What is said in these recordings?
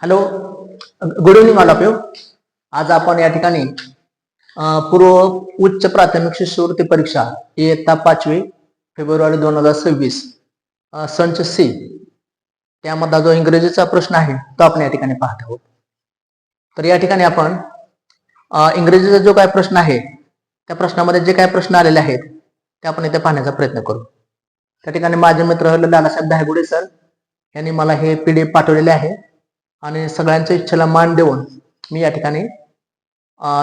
Hello, good evening all of you. आज आपण या ठिकाणी पूर्व उच्च प्राथमिक शिष्यवृत्ती परीक्षा इयत्ता 5वी फेब्रुवारी 2026 संच सी त्यामधला जो इंग्रजीचा प्रश्न आहे तो आपण या ठिकाणी पाहत आहोत. तर या ठिकाणी आपण इंग्रजीचा जो काय प्रश्न आहे त्या प्रश्नामध्ये जे काय प्रश्न आलेले आहेत ते आपण इथे पाहण्याचा प्रयत्न करू. त्या ठिकाणी माझे मित्र लालासाहेब धायगुडे सर यांनी मला हे PDF पाठवलेले आहे आणि सगळ्यांच्या इच्छेला मान देऊन मी या ठिकाणी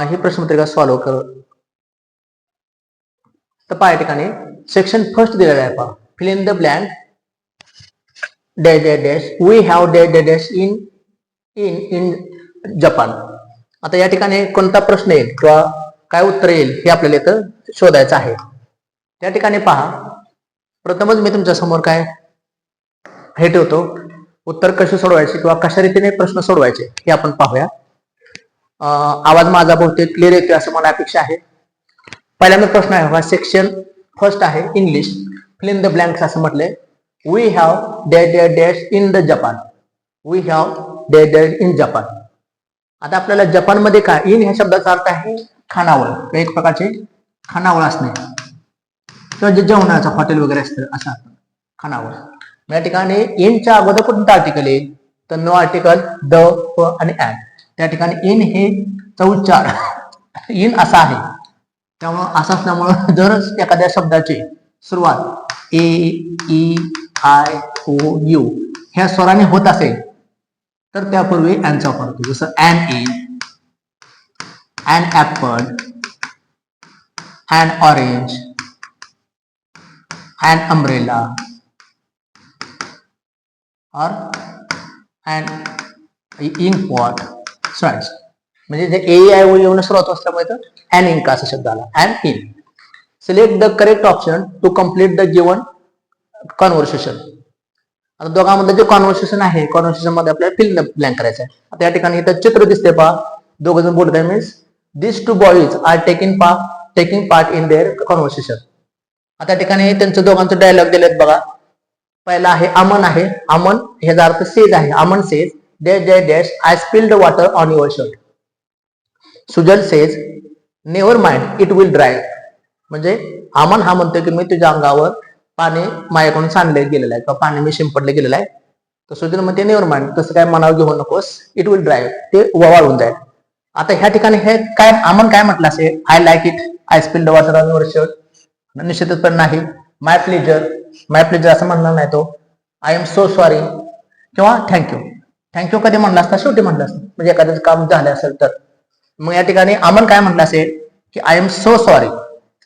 ही प्रश्नपत्रिका सॉल्व्ह कर. तर पहा या ठिकाणी सेक्शन फर्स्ट दिलेला आहे पहा, fill in the blank dash dash dash we have dash dash dash in in in Japan. आता या ठिकाणी कोणता प्रश्न येईल किंवा काय उत्तर येईल हे आपल्याला इथं शोधायचं आहे. त्या ठिकाणी पहा, प्रथमच मी तुमच्या समोर काय हे ठेवतो, उत्तर कसे सोडवायचे किंवा कशा रीतीने प्रश्न सोडवायचे हे आपण पाहूया. आवाज माझा बहुतेक क्लिअर येतोय असं मला अपेक्षा आहे. पहिल्यांदा प्रश्न आहे, सेक्शन फर्स्ट आहे English, fill in the blanks असं म्हटलंय. We have dash dash dash in the Japan. We have dash dash in Japan. आता आपल्याला जपानमध्ये काय, इन ह्या शब्दाचा अर्थ आहे खानावळ, एक प्रकारचे खानावळ असणे किंवा जे जेवणाचं हॉटेल वगैरे असतं असं अर्थ खानावळ. या ठिकाणी इनच्या अगोदर कोणतं आर्टिकल येईल तर नो आर्टिकल द आणि ॲन. त्या ठिकाणी इन हे उच्चार इन असा आहे, त्यामुळं असं असल्यामुळं जर एखाद्या शब्दाची सुरुवात ए ई आय ओ यू ह्या स्वराने होत असेल तर त्यापूर्वी ॲनचा वापर होतो. जसं an in, an apple, an orange, an umbrella और इंक पॉट स्वाइस. म्हणजे जे ए आय ओ येऊन सुरुवात असल्यामुळे तर ॲन इंक असा शब्द आला, an in. Select the correct option to complete the given conversation. आता दोघांमध्ये जे कॉन्व्हर्सेशन आहे, कॉन्व्हर्सेशन मध्ये आपल्याला फिल द ब्लँक करायचं आहे. आता या ठिकाणी इथं चित्र दिसते पहा, दोघ जण बोलत आहे, means this two boys are taking part in their conversation. आता या ठिकाणी त्यांचं दोघांचं डायलॉग दिलेत बघा. पहिला आहे अमन आहे, अमन ह्याचा अर्थ सेज आहे. Aman says dash dash dash I spilled water on your shirt. Sujal says never mind it will dry. म्हणजे अमन हा म्हणतोय की मी तुझ्या अंगावर पाणी माझ्याकडून सांडले गेलेलं आहे किंवा पाणी मी शिंपडले गेलेलं आहे. तर सुजल म्हणते नेव्हर माइंड, तसं काय मनावर घेऊ नकोस, इट विल ड्राय, ते वाळून जाईल. आता ह्या ठिकाणी हे काय अमन काय म्हटलं असेल, I like it, I spilled water on your shirt. निश्चितच पण नाही. माय प्लेजर असं म्हणणार नाही तो. आय एम सो सॉरी किंवा थँक्यू. थँक्यू कधी म्हणला असता, शेवटी म्हणलं असतं, म्हणजे एखादं काम झालं असेल तर. मग या ठिकाणी अमन काय म्हटलं असेल की I am so sorry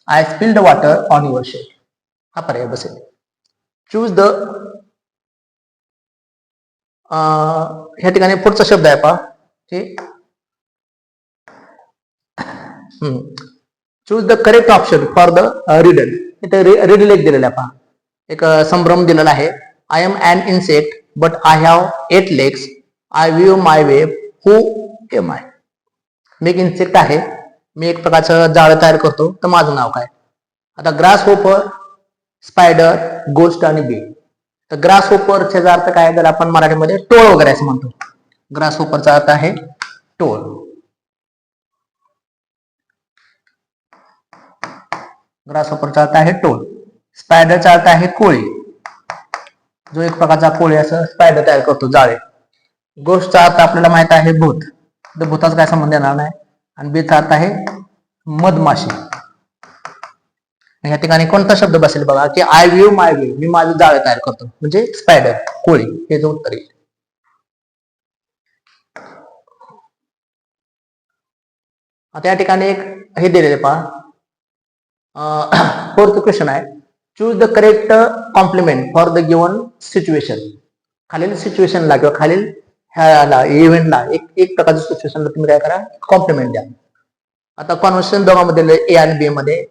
I spilled water on your shirt. हा पर्याय बसेल. चूज द ह्या ठिकाणी पुढचा शब्द आहे पहा, की choose the correct option for the riddle. इथे रिडल एक दिलेला आहे पहा, एक संभ्रम दिलेला आहे. I am an insect but I have 8 legs. I view my web, who am I. मी एक इन्सेक्ट आहे, मी एक प्रकारचं जाळं तयार करतो, तर माझं नाव काय. आता ग्रास होपर, स्पायडर, गोस्ट आणि बी. तर ग्रास होपरचा अर्थ काय, जर आपण मराठीमध्ये टोळ वगैरे असं म्हणतो. ग्रास होपरचा अर्थ आहे टोळ. ग्रास होपरचा अर्थ आहे टोळ. स्पायडरचा अर्थ आहे कोळी, जो एक प्रकारचा कोळी असं स्पायडर तयार करतो, जाळे. गोष्टचा अर्थ आपल्याला माहित आहे भूत, तर भूताचा काय संबंध येणार नाही. आणि बीचा अर्थ आहे मधमाशी. या ठिकाणी कोणता शब्द बसेल बघा, की आय व्ह्यू माय वेब, मी माझं जाळे तयार करतो, म्हणजे स्पायडर कोळी हे जो उत्तर येईल. आता या ठिकाणी एक हे दिलेले पहा, फोर्थ क्वेश्चन आहे, choose the correct compliment for the given situation. खालील सिच्युएशनला किंवा खालील ह्याला इव्हेंटला एक प्रकारच्या सिच्युएशनला तुम्ही काय करा, कॉम्प्लिमेंट द्या. आता कॉन्व्हर्सेशन दोघांमध्ये ए आणि बी मध्ये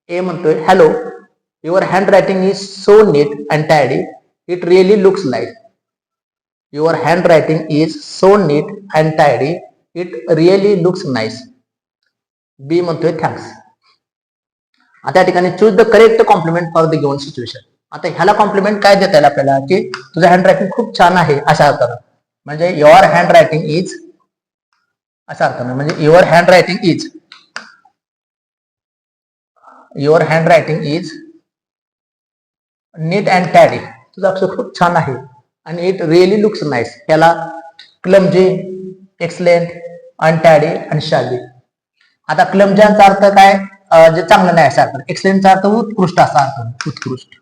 ए म्हणतोय, hello, your handwriting is so neat and tidy, it really looks like. Your handwriting is so neat and tidy, it really looks nice. B म्हणतोय थँक्स. आता या ठिकाणी choose the correct compliment for the given situation. आता ह्याला complement काय देता येईल आपल्याला, की तुझं हँड रायटिंग खूप छान आहे अशा अर्थानं. म्हणजे युअर हँड रायटिंग इज असा अर्थ नाही. म्हणजे your handwriting is neat and tidy. तुझं अक्षर खूप छान आहे आणि इट रिअली लुक्स नाईस. याला क्लमजी, एक्सलेंट, अनटॅडी आणि शाबी. आता क्लमजांचा अर्थ काय, जे चांगलं नाही असा अर्थ. एक्सलेंटचा अर्थ उत्कृष्ट असा अर्थ, उत्कृष्ट.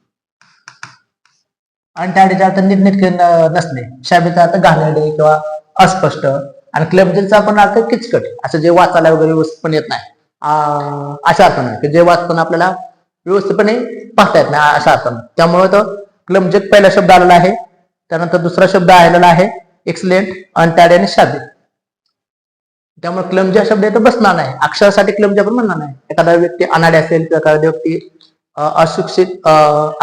अनटॅडीचा अर्थ नीटनेटके नसणे. शाबीचा अर्थ घाणेरडे किंवा अस्पष्ट. आणि क्लमजीचा पण अर्थ किचकट, असं जे वाचायला वगैरे व्यवस्थित पण येत नाही अशा अर्थ नाही, की जे वाचताना आपल्याला व्यवस्थितपणे पाहता येत नाही अशा अर्थ नाही. त्यामुळे तो क्लमजी पहिला शब्द आलेला आहे. त्यानंतर दुसरा शब्द आलेला आहे एक्सलेंट, अनटॅडी आणि शाबी. त्यामुळे क्लमजी हा शब्द इथं बसणार नाही. अक्षरासाठी क्लमजी आपण म्हणणार नाही. एखादा व्यक्ती अनाडी असेल किंवा एखादा व्यक्ती अशिक्षित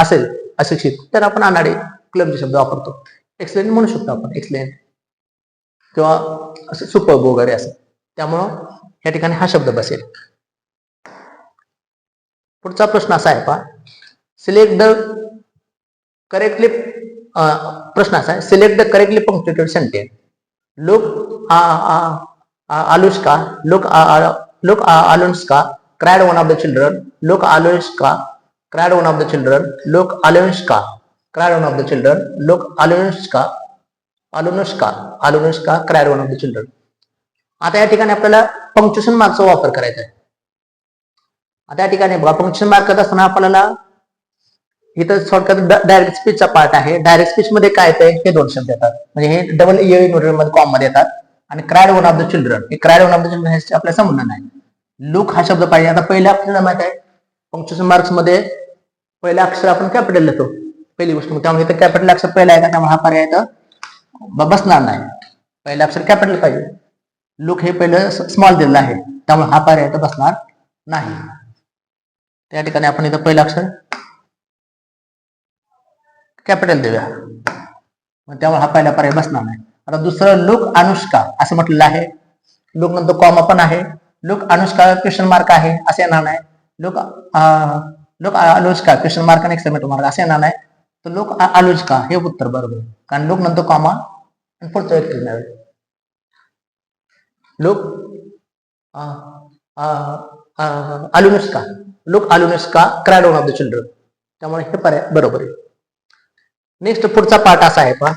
असेल, अशिक्षित, तर आपण अनाडी क्लमजी शब्द वापरतो. एक्सलेंट म्हणू शकतो आपण, एक्सलेंट किंवा असं सुपर्ब वगैरे असं. त्यामुळं या ठिकाणी हा शब्द बसेल. पुढचा प्रश्न असा आहे पहा, सिलेक्ट द करेक्टली, प्रश्न असा आहे, select the correctly punctuated sentence. Look Alushka, look Alushka, cried one of the children. Look Alushka, cried one of the children. Look Alushka, cried one of the children. Look Alushka, cried one of the children. आता या ठिकाणी आपल्याला punctuation मार्कचा वापर करायचा आहे. आता या ठिकाणी बघा, पंक्च्युएशन मार्क करत असताना आपल्याला इथं थोडक्यात डायरेक्ट स्पीचचा पार्ट आहे. डायरेक्ट स्पीच मध्ये काय येते, हे दोन शब्द येतात. म्हणजे हे डबल मध्ये कॉम मध्ये येतात. आणि cried one of the children, हे cried one of the children हे आपल्याला संबंध नाही. लुक हा शब्द पाहिजे. आता पहिल्या आपल्याला माहित आहे पंक्च्युएशन मार्क्स मध्ये पहिलं अक्षर आपण कॅपिटल लिहितो, पहिली गोष्ट. त्यामुळे इथं कॅपिटल अक्षर पहिला आहे का, त्यामुळे हा पर्याय इथं बसणार नाही. पहिलं अक्षर कॅपिटल पाहिजे. लुक हे पहिलं स्मॉल दिलेलं आहे, त्यामुळे हा पर्याय इथं बसणार नाही. त्या ठिकाणी आपण इथं पहिलं अक्षर कॅपिटल देऊया, त्यामुळे हा पहिला पर्याय बसणार नाही. आता दुसरं लुक अनुष्का असं म्हटलेलं आहे. लुक नंतर कॉमा पण आहे. लुक अनुष्का क्वेश्चन मार्क आहे असे येणार नाही. लुक अनुष्का क्वेश्चन मार्क आणि एक्सक्लेमेशन मार्क असे येणार नाही. तर लुक अनुष्का हे उत्तर बरोबर, कारण लुक नंतर कॉमा आणि पुढचं व्यक्ती नाही. Look Anushka, look Anushka क्रायड one of the children, त्यामुळे हे पर्याय बरोबर आहे. नेक्स्ट पुढचा पार्ट असा आहे पहा,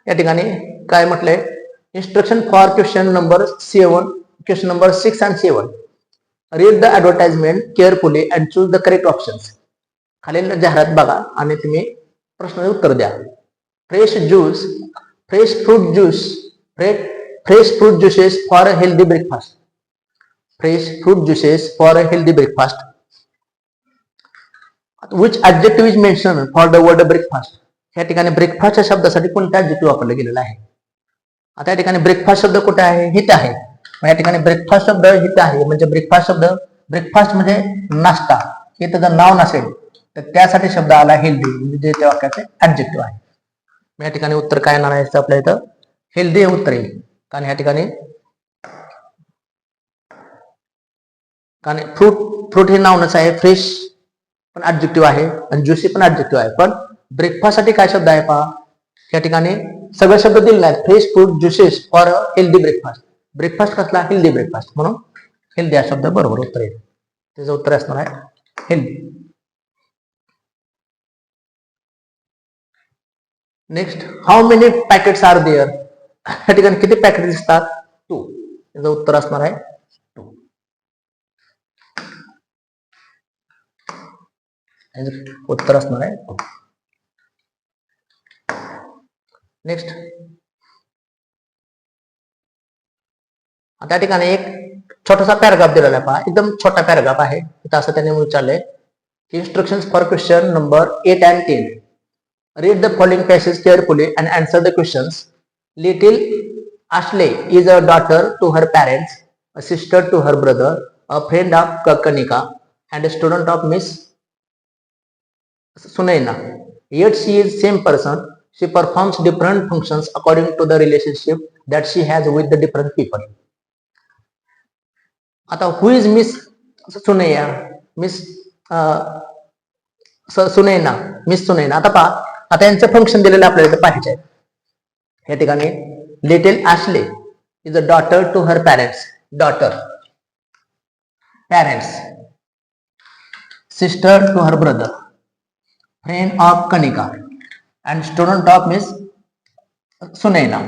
या ठिकाणी काय म्हटलंय, instruction for question number 7, question number 6 and 7. Read the advertisement carefully and choose the correct options. खालील जाहिरात बघा आणि तुम्ही प्रश्नाचे उत्तर द्या. Fresh fruit juices for a healthy breakfast. Fresh fruit juices for a healthy breakfast. Which adjective is mention for the word breakfast. या ठिकाणी ब्रेकफास्ट या शब्दासाठी कोणता ऍडजेक्टिव्ह वापरला गेलेला आहे. आता या ठिकाणी ब्रेकफास्ट शब्द कुठे आहे, हित आहे. या ठिकाणी ब्रेकफास्ट शब्द हित आहे, म्हणजे ब्रेकफास्ट शब्द, ब्रेकफास्ट म्हणजे नाश्ता, हे त्याचं नाव नसेल तर त्यासाठी शब्द आला हेल्दी, म्हणजे त्या वाक्याचे ऍडजेक्टिव्ह आहे. या ठिकाणी उत्तर काय येणार आहे आपल्या इथं, हेल्दी हे उत्तर येईल. कारण या ठिकाणी फ्रूट हे नावच आहे, फ्रेश पण ऍडजेक्टिव्ह आहे आणि ज्युसी पण ऍडजेक्टिव्ह आहे. पण ब्रेकफास्ट साठी काय शब्द आहे पहा, या ठिकाणी सगळे शब्द दिले नाहीत. Fresh fruit juices for healthy breakfast. Breakfast कसला, हेल्दी ब्रेकफास्ट, म्हणून हेल्दी हा शब्द बरोबर उत्तर येईल. त्याचं उत्तर असणार आहे healthy. Next, how many packets are there. या ठिकाणी किती पॅकेट दिसतात, 2. त्याचं उत्तर असणार आहे 2. उत्तर असणार आहे 2. नेक्स्ट, त्या ठिकाणी एक छोटासा पॅराग्राफ दिलेला आहे पहा, एकदम छोटा पॅराग्राफ आहे. इथं असं त्यांनी विचारलंय की instructions for question number 8 and 10. Read the following passage carefully and answer the questions. Little Ashley is a daughter to her parents, a sister to her brother, a friend of Kanika, and a student of Miss Sunaina. Yet she is same person. She performs different functions according to the relationship that she has with the different people. आता who is Miss Sunaina? Miss Sunaina, miss Sunaina. आता पहा, आता यांचं function दिलेलं आपल्याला पाहिजे आहे. या ठिकाणी little Ashley is a daughter to her parents. Daughter, parents, sister to her brother, friend of Kanika and student of miss Sunaina.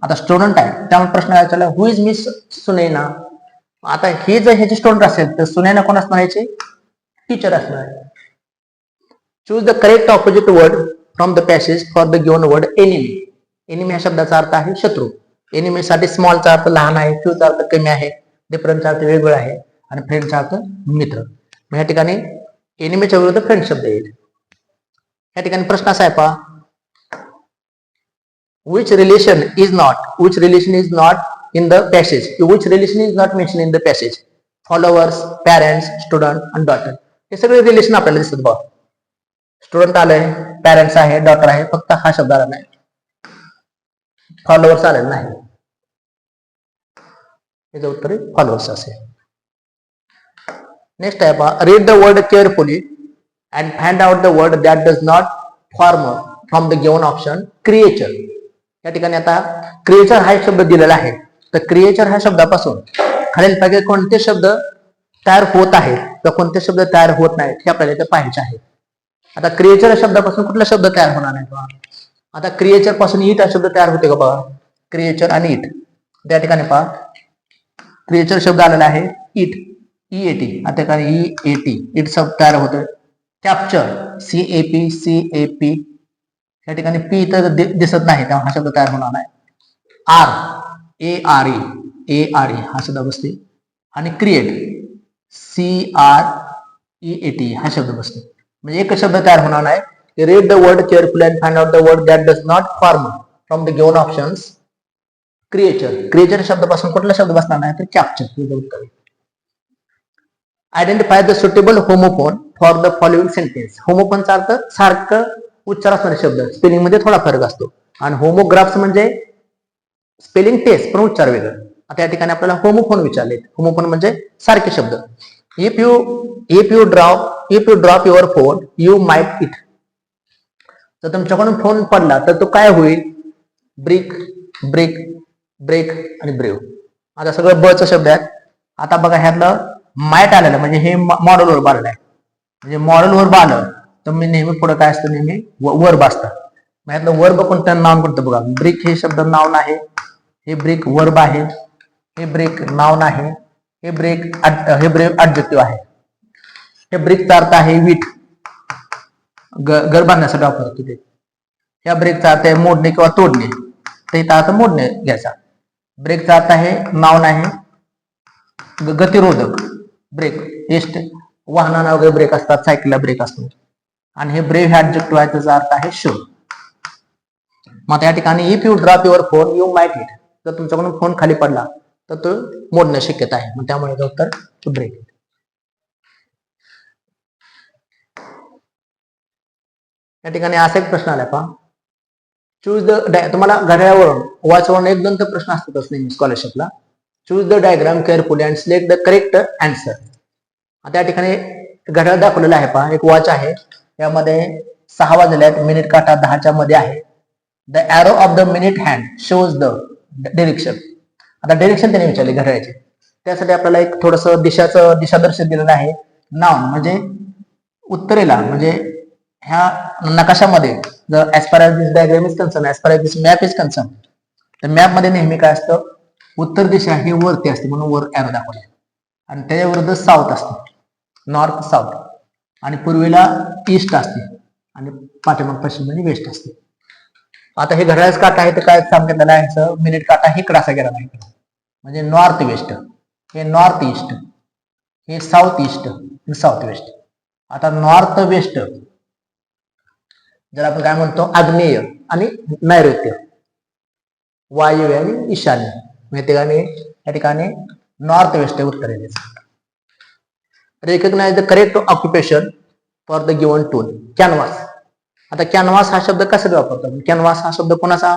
आता स्टुडंट आहे त्यामुळे प्रश्न विचारला हु इज मिस सुनैना. आता हे जर ह्याचे स्टुडंट असेल तर सुनैना कोण असणार, ह्याचे टीचर असणार. Choose the correct opposite word from the passage for the given word enemy. Enemy ह्या शब्दाचा अर्थ आहे शत्रू. एनिमी साठी स्मॉलचा अर्थ लहान आहे, फ्यूचा अर्थ कमी आहे, डिफरंटचा अर्थ वेगवेगळा आहे आणि फ्रेंडचा अर्थ मित्र. मग या ठिकाणी एनिमीच्या विरुद्ध फ्रेंड शब्द येईल. या ठिकाणी प्रश्न असा आहे पहा, which relation is not in the passage, which relation is not mentioned in the passage. Followers, parents, student and daughter. हे सगळे रिलेशन आपल्याला दिसतात बघा. स्टुडंट आलंय, पॅरेंट्स आहे, डॉटर आहे, फक्त हा शब्द आला नाही, फॉलोअर्स आलेला नाही. याचं उत्तर फॉलोअर्स असेल. नेक्स्ट आहे पहा, read the word carefully and find out the word that does not form from the given option creature. या ठिकाणी आता क्रिएचर हा एक शब्द दिलेला आहे. तर क्रिएचर ह्या शब्दापासून खालीलपैकी कोणते शब्द तयार होत आहेत तर कोणते शब्द तयार होत नाहीत हे आपल्याला इथे पाहायचे आहे. आता क्रिएचर या शब्दापासून कुठला शब्द तयार होणार नाही पहा. आता क्रिएचर पासून इट हा शब्द तयार होते का बघा, क्रिएचर आणि इट. त्या ठिकाणी पहा, क्रिएचर शब्द आलेला आहे इट, EAT. त्या ठिकाणी EAT, इट शब्द तयार होतोय. कॅप्चर, CAP, या ठिकाणी पी तर दिसत नाही त्यामुळे हा शब्द तयार होणार नाही. ARE हा शब्द बसते आणि क्रिएट, CREAT हा शब्द बसतो. म्हणजे एक शब्द तयार होणार नाही. Read the word carefully and find out the word that does not form from the given options creature. Creature शब्दापासून कुठला शब्द बसणार नाही तर कॅप्चर हे उत्तर. Identify the suitable homophone for the following sentence. होमोफोनचा अर्थ सारखं उच्चार असणारे शब्द, स्पेलिंग मध्ये थोडा फरक असतो. आणि होमोग्राफ्स म्हणजे स्पेलिंग तेच पण उच्चार वेगळं. आता या ठिकाणी आपल्याला होमोफोन विचारले. होमोफोन म्हणजे सारखे शब्द. If you drop your phone you might it. जर तुमच्याकडून फोन पडला तर तो काय होईल, ब्रिक, ब्रेक आणि ब्रेव. आता सगळं बचं शब्द आहेत. आता बघा ह्यातलं माइट आलेलं म्हणजे हे मॉडेल वर्ब आलेलं आहे. म्हणजे मॉडेल वर्ब आलं तर मी नेहमी पुढे काय असतं, नेहमी वर्ब असतं. यातलं वर्ब कोणतं, नाउन कोणतं बघा. ब्रिक हे शब्द नाउन आहे, हे ब्रिक वर्ब आहे, हे ब्रिक नाउन आहे, हे ब्रेक ॲडजेक्टिव्ह आहे. हे ब्रिकचा अर्थ आहे वीट, घर बांधण्यासाठी वापरतो ते. या ब्रेकचा अर्थ आहे मोडणे किंवा तोडणे, तर इथं अर्थ मोडणे घ्यायचा. ब्रेकचा अर्थ आहे नाउन आहे गतिरोधक, ब्रेक, एस्ट वाहनांना वगैरे ब्रेक असतात, सायकलला ब्रेक असतो. आणि हे ब्रेव हे ॲडजेक्टिव्ह आहे, त्याचा अर्थ आहे शो. मग या ठिकाणी if you drop your phone you might hit. जर तुमच्याकडून फोन खाली पडला तर तो मोडण्याची शक्यता आहे. मग त्यामुळे उत्तर ब्रेक. या ठिकाणी असा एक प्रश्न आला पहा, चूज द, तुम्हाला घड्याळावरून वाचवरून एक दोन प्रश्न असतातच नेहमी स्कॉलरशिपला. Choose the diagram carefully and select the correct answer. आता या ठिकाणी घड्याळ दाखवलेलं आहे पहा, एक वॉच आहे, यामध्ये 6 वाजले आहेत, मिनिट काटा 10च्या मध्ये आहे. The arrow of the minute hand shows the direction. आता डिरेक्शन त्याने विचारले घड्याळाचे, त्यासाठी आपल्याला एक थोडस दिशादर्शक दिलेलं आहे. नाउन म्हणजे उत्तरेला, म्हणजे ह्या नकाशामध्ये जर ऍज फार as this diagram is concern, as फार as this map is concern, तर मॅप मध्ये नेहमी काय असतं, उत्तर दिशा ही वरती असते म्हणून वर एरो दाखवले, आणि त्याच्या विरुद्ध साऊथ असते, नॉर्थ साऊथ, आणि पूर्वेला ईस्ट असते आणि पाठीमाग पश्चिम म्हणजे वेस्ट असते. आता हे घड्याळाचं काटा आहे तर काय सांगितलेलं आहे, मिनिट काटा इकडे असा गेला नाही, म्हणजे नॉर्थ वेस्ट, हे नॉर्थ ईस्ट, हे साऊथ ईस्ट, हे साऊथ वेस्ट. आता नॉर्थ वेस्ट जर आपण काय म्हणतो आग्नेय आणि नैऋत्य, वायव्य आणि ईशान्य, या ठिकाणी नॉर्थ वेस्ट आहे उत्तरेला. Recognise the correct occupation for the given tool. Canvas. आता कॅनव्हास हा शब्द कशासाठी वापरतो, कॅनव्हास हा शब्द कोणाचा,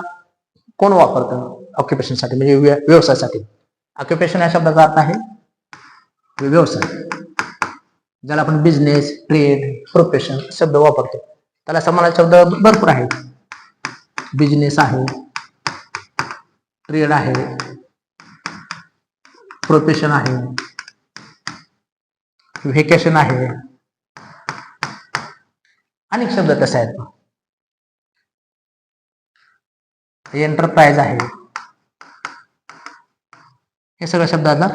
कोण वापरतो ऑक्युपेशन साठी, म्हणजे व्यवसायासाठी. ऑक्युपेशन या शब्दाचा अर्थ आहे व्यवसाय. ज्याला आपण बिझनेस, ट्रेड, प्रोफेशन शब्द वापरतो, त्याला समान शब्द भरपूर आहेत. बिझनेस आहे, ट्रेड आहे, प्रोफेशन आहे, व्हेकेशन आहे, अनेक शब्द तसे आहेत. एंटरप्राइज आहे, हे सगळ्या शब्दांना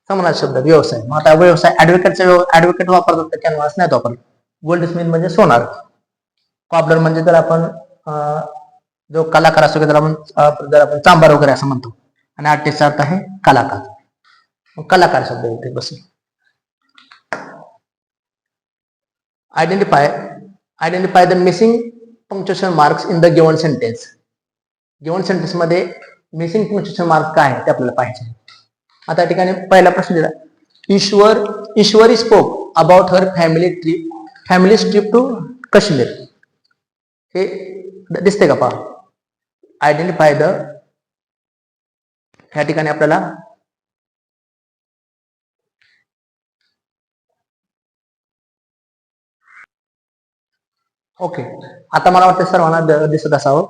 समानार्थी शब्द. व्यवसाय, मग आता व्यवसाय ऍडव्होकेट वापरतात तर कॅनव्हास नाही वापरत. गोल्डस्मिथ म्हणजे सोनार. कॉबलर म्हणजे तर आपण जो कलाकार असतो त्याला आपण चांभार वगैरे असं म्हणतो. आणि आर्टिस्टचा अर्थ आहे कलाकार. मग कलाकार शब्द येते बस. Identify the missing punctuation marks in the given sentence. Given sentence मध्ये मिसिंग पंक्च्युएशन मार्क काय आहे ते आपल्याला पाहिजे. आता या ठिकाणी पहिला प्रश्न दिला, Ishwari spoke about her family trip to Kashmir. हे दिसते का पहा. आयडेंटिफाय द, या ठिकाणी आपल्याला ओके. आता मला वाटतं सर्वांना दिसत असावं.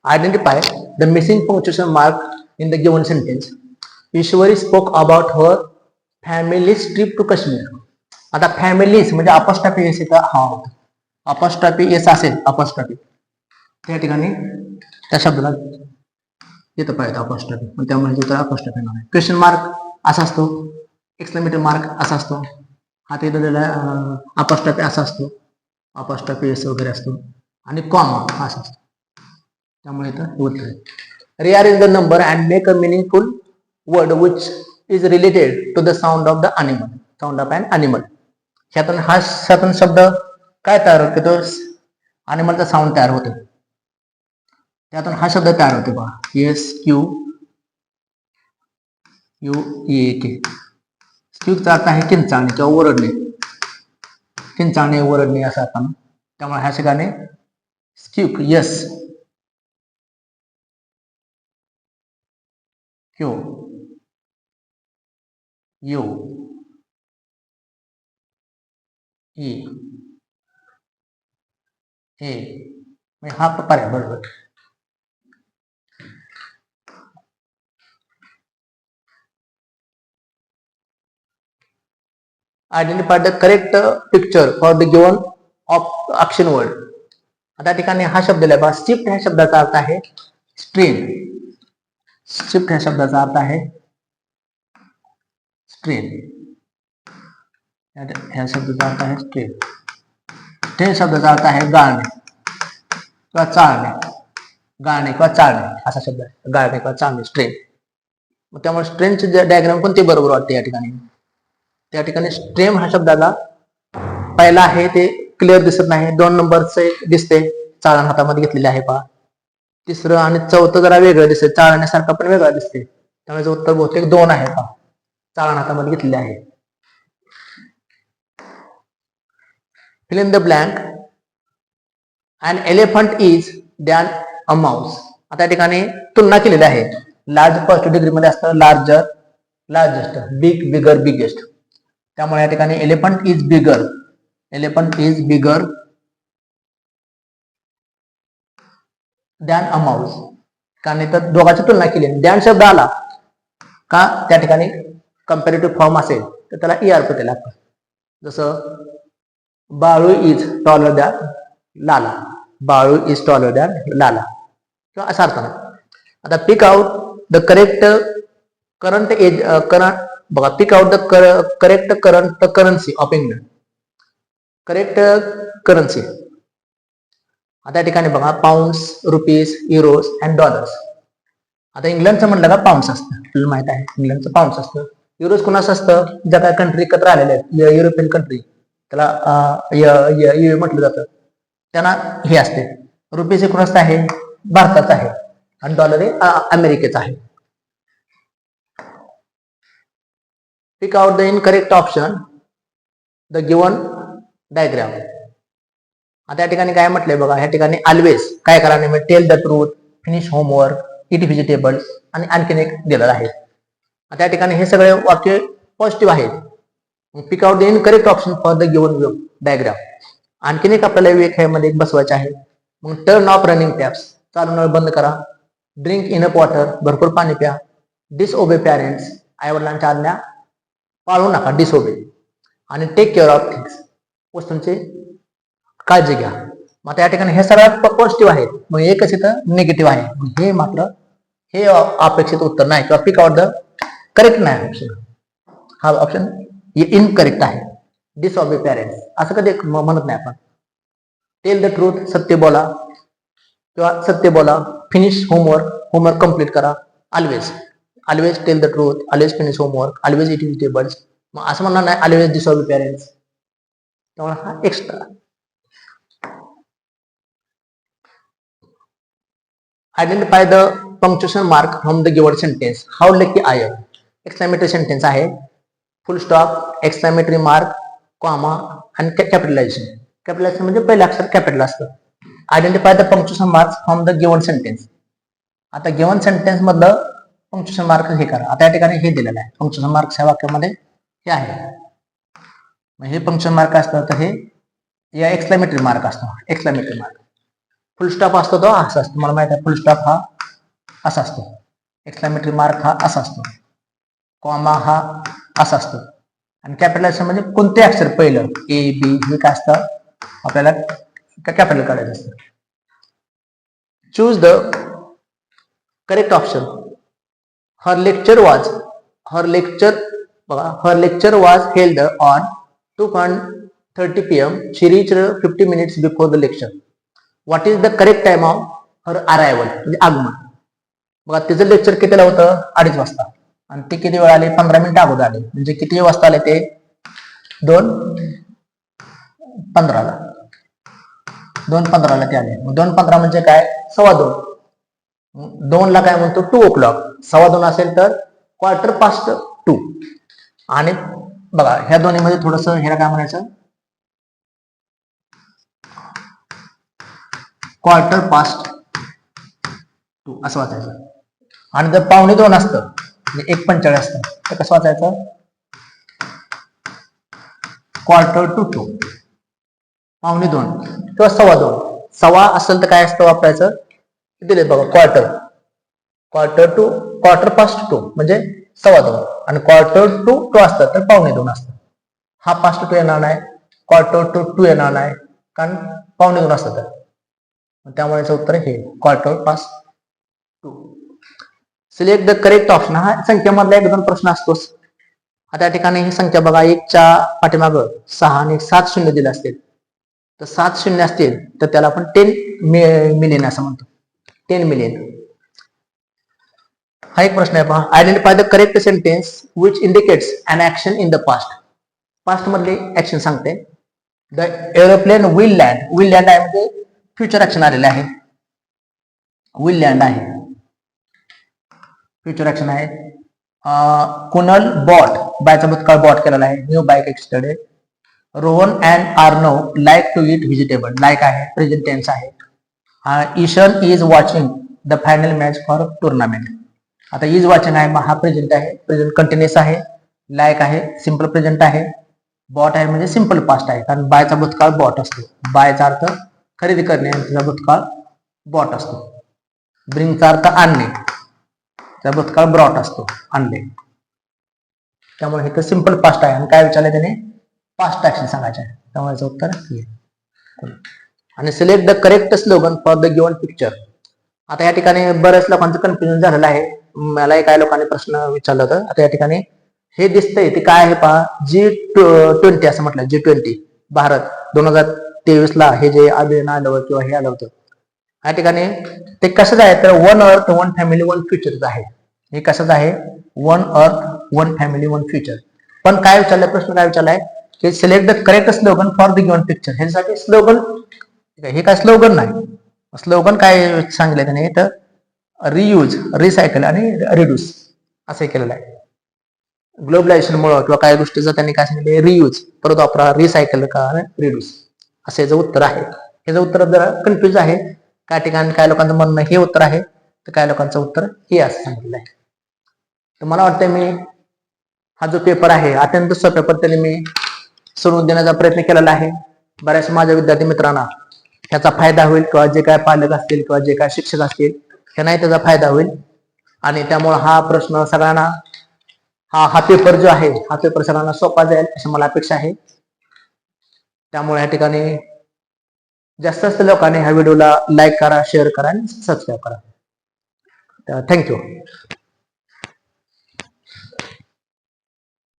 Identify the missing punctuation mark in the given sentence. Ishwari spoke about her family's trip to Kashmir. आता फॅमिलीज म्हणजे अपॉस्ट्रॉफी एस इथं हा होता. अपॉस्ट्रॉफी एस असेल अपॉस्ट्रॉफी त्या ठिकाणी त्या शब्दाला येतं पाहिजे अपॉस्ट्रॉफी. पण त्यामुळे तिथं अपॉस्ट्रॉफी नाही. क्वेश्चन मार्क असा असतो, एक्सक्लेमेटरी मार्क असा असतो, हा तिथं दिला अपॉस्ट्रॉफी असा असतो, अपॉस्ट्रॉफी एस वगैरे असतो, आणि कॉमा हा असा असतो. त्यामुळे इथं उत्तर आहे. Rearrange the number and make a meaningful word which is related to the sound of the animal, sound of an animal. ह्यातून शब्द काय तयार होतो, तो अॅनिमलचा साऊंड तयार होतो. त्यातून हा शब्द तयार होतो बघा, SQUEAK. स्क्यूचा अर्थ आहे किंचाळणे किंवा ओरडणे. किंचाळणे, ओरडणे असं अर्थ. त्यामुळे ह्या ठिकाणी स्क्यूक यस क्यू यू ई ए, हा प्रकार आहे. बरोबर. Identify the correct picture for the given of action word. आता ठिकाणी हा शब्द दिलाय बा. शिफ्ट ह्या शब्दाचा अर्थ आहे स्ट्रेन. शिफ्ट ह्या शब्दाचा अर्थ आहे स्ट्रेन. ह्या शब्दाचा अर्थ आहे स्ट्रेन. स्ट्रेन शब्दाचा अर्थ आहे गाळणे किंवा चाळणे. गाळणे किंवा चाळणे असा शब्द आहे. गाळणे किंवा चाळणे, स्ट्रेन. मग त्यामुळे स्ट्रेनचे डायग्राम कोणते बरोबर वाटते या ठिकाणी. त्या ठिकाणी स्ट्रेम ह्या शब्दाला पहिला आहे ते क्लिअर दिसत नाही. 2 नंबरचं एक दिसते, चाळण हातामध्ये घेतलेले आहे पहा. तिसरं आणि चौथं जरा वेगळं दिसते, चाळण्यासारखं पण वेगळं दिसते. त्यामुळे उत्तर बहुतेक 2 आहे पहा, चाळण हातामध्ये घेतलेले आहे. fill in the blank. an elephant is than a mouse. आता या ठिकाणी तुलना केलेली आहे. लार्ज फर्स्ट डिग्री मध्ये असतं लार्जर, लार्जेस्ट, बिग, बिगर, बिगेस्ट. त्यामुळे या ठिकाणी elephant is bigger than a mouse. कारण इथं दोघांची तुलना केली. दॅन शब्द आला का त्या ठिकाणी कंपॅरेटिव्ह फॉर्म असेल तर त्याला ER लागतं. जसं Balu is taller than Lala, Balu is taller than Lala किंवा असा अर्थ नाही. आता pick out the correct current age बघा. Pick out the correct current currency of England. Correct currency आता या ठिकाणी बघा, pounds, rupees, euros and dollars. आता इंग्लंडचं म्हटलं का पाऊंड्स असतं, आपल्याला माहित आहे इंग्लंडचं पाऊंड्स असतं. युरोज कुणाचं असतं, ज्या काही कंट्री एकत्र आलेल्या आहेत युरोपियन कंट्री, त्याला म्हटलं जातं, त्यांना हे असते. रुपीज हे कुणाचं आहे, भारताचं आहे. आणि डॉलर हे अमेरिकेचं आहे. Pick out the incorrect option the given diagram. आता या ठिकाणी काय म्हटलंय बघा, ह्या ठिकाणी ऑलवेज काय करा नाही, tell the truth, finish homework, eat vegetables आणि आणखीन एक दिलेलं आहे. आता या ठिकाणी हे सगळे वाक्य पॉझिटिव्ह आहेत. Pick out the incorrect option for the given diagram. आणखीन एक आपल्याला व्याख्यामध्ये बसवायचे आहे. मग टर्न ऑफ रनिंग टॅप्स, चालू नळ बंद करा. ड्रिंक इनफ वॉटर, भरपूर पाणी प्या. डिसओबे पॅरेंट्स, आई वडिलांच्या आज्ञा पाळू नका, डिसओबे. आणि टेक केअर ऑफ थिंग्स, वस्तूंची काळजी घ्या. मग आता या ठिकाणी हे सगळ्यात पॉझिटिव्ह आहेत, मग एकच इथं निगेटिव्ह आहे. हे मात्र हे अपेक्षित उत्तर नाही किंवा पिक आउट द करेक्ट नाही ऑप्शन. हा ऑप्शन इनकरेक्ट आहे. डिसऑबे पॅरेंट्स असं कधी म्हणत नाही आपण. टेल द ट्रूथ, सत्य बोला किंवा सत्य बोला. फिनिश होमवर्क, होमवर्क कम्प्लीट करा. Always, always tell the truth, always finish homework, always eat vegetables. मग असं म्हणणार नाही ऑलवेज डिसऑबे पॅरेंट्स. त्यामुळे हा extra. Identify the punctuation mark from the given sentence. How lucky I am. Exclamatory sentence आहे. Full stop, exclamatory mark, comma आणि capitalisation. Capitalisation म्हणजे पहिलं अक्षर कॅपिटल असतं. Identify the punctuation marks from the given sentence. आता given sentence मधलं punctuation mark हे करा. आता या ठिकाणी हे दिलेलं आहे पंक्च्युएशन मार्क ह्या वाक्यामध्ये हे आहे. हे पंक्च्युएशन मार्क असतं तर हे या एक्सक्लेमेटरी मार्क असतो. Exclamatory mark. फुल स्टॉप असतो तो असा असतो, मला माहिती आहे. फुल स्टॉप हा असा असतो. एक्सक्लेमेटरी मार्क हा असा असतो. कॉमा हा असा असतो. आणि कॅपिटलायझेशन म्हणजे कोणते अक्षर पहिलं ए बी हे काय असतं आपल्याला कॅपिटल काढायचं असतं. Choose the correct option. Her lecture was held on 2:30 PM. She reached 50 minutes before the lecture. What is the correct time of her arrival, म्हणजे आगमन. बघा तिचं लेक्चर कितीला होतं 2:30 वाजता आणि ते किती वेळ आले 15 मिनिटं अगोदर आले. म्हणजे किती वाजता आले ते 2:15ला. 2:15ला ते आले. 2:15 म्हणजे काय 2:15. 2ला काय म्हणतो 2 o'clock. 2:15 असेल तर 2:15. आणि बघा ह्या दोन्हीमध्ये थोडस ह्याला काय म्हणायचं 2:15 असं वाचायचं. आणि जर 1:45 असतं म्हणजे 1:45 असतं तर कसं वाचायचं 1:45. 1:45 किंवा 2:15. सव्वा असेल तर काय असतं वापरायचं दिले बघा क्वार्टर टू 2:15 म्हणजे 2:15. आणि 2:45 असतं तर 2:45 असतं. हा 2:15 येणार नाही, 2:45 येणार नाही, कारण 2:45 असतं तर. त्यामुळे याचं उत्तर हे 2:15. Select the correct option. हा संख्येमधला 1-2 प्रश्न असतोच. आता या ठिकाणी ही संख्या बघा 1च्या पाठीमागं 6 आणि 7 शून्य दिले असतील तर 7 शून्य असतील तर त्याला आपण 10 मिलियन असं म्हणतो. 10 मिलियन. हा एक प्रश्न आहे पहा. Identify the correct sentence which indicates an action in the past. Past मधली ऍक्शन सांगते. The aeroplane will land. Will land आहे म्हणजे फ्युचर ऍक्शन आलेले आहे. विल लँड आहे फ्युचर ऍक्शन आहे. कुणल बॉट, बायचा भूतकाळ बॉट केलेला आहे. New bike yesterday. Rohan and Arnav like to eat vegetable. Like आहे प्रेझेंट टेन्स आहे. Ishan is watching the final match for tournament. आता इज वॉचिंग आहे हा प्रेझेंट आहे, प्रेझेंट कंटिन्युअस आहे. लाईक आहे सिंपल प्रेझेंट आहे. बॉट आहे म्हणजे सिंपल पास्ट आहे, कारण बायचा भूतकाळ बॉट असतो. बायचा अर्थ खरेदी करणे आणि त्याचा भूतकाळ बॉट असतो. ब्रिंगचा अर्थ आणणे, त्याचा भूतकाळ ब्रॉट असतो, आणले. त्यामुळे हे तर सिंपल पास्ट आहे. आणि काय विचारले त्याने पास्ट ऍक्शन सांगायचे आहे. त्यामुळे याचं उत्तर हे. आणि select the correct slogan for the given picture. आता या ठिकाणी बऱ्याच लोकांचं कन्फ्युजन झालेलं आहे. मलाही काही लोकांनी प्रश्न विचारला होता. आता या ठिकाणी हे दिसतंय ते काय आहे पहा. G20 असं म्हटलं. G20 भारत 2023 ला हे जे अभियान आलं किंवा हे आलं होतं या ठिकाणी ते कशाच आहे तर 1 अर्थ 1 फॅमिली 1 फ्युचर आहे. हे कशाच आहे 1 अर्थ 1 फॅमिली 1 फ्युचर. पण काय विचारलं प्रश्न काय विचारलाय की select the correct slogan for the given picture. ह्यासाठी स्लोगन हे काय स्लोगन नाही. स्लोगन काय सांगितलं त्याने तर रियूज, रिसायकल आणि रिड्यूस असं केलेलं आहे. ग्लोबलायझेशन मुळे किंवा काही गोष्टीचं त्यांनी काय सांगितलं रियूज परत वापरा, रिसायकल का रिड्यूस असे जे उत्तर आहे. हे जे उत्तर जरा कन्फ्युज आहे. काही ठिकाणी काय लोकांचं म्हणणं हे उत्तर आहे तर काही लोकांचं उत्तर हे असं सांगितलं आहे. तर मला वाटतं मी हा जो पेपर आहे अत्यंत सोप्या पद्धतीने मी सोडवून देण्याचा प्रयत्न केलेला आहे. बऱ्याच माझ्या विद्यार्थी मित्रांना त्याचा फायदा होईल, किंवा जे काय पालक असतील किंवा जे काय शिक्षक असतील त्यांनाही त्याचा फायदा होईल. आणि त्यामुळे हा प्रश्न सगळ्यांना हा पेपर जो आहे हा पेपर सगळ्यांना सोपा जाईल अशी मला अपेक्षा आहे. त्यामुळे या ठिकाणी जास्त जास्त लोकांनी ह्या व्हिडिओला लाईक करा, शेअर करा आणि सबस्क्राईब करा. थँक्यू.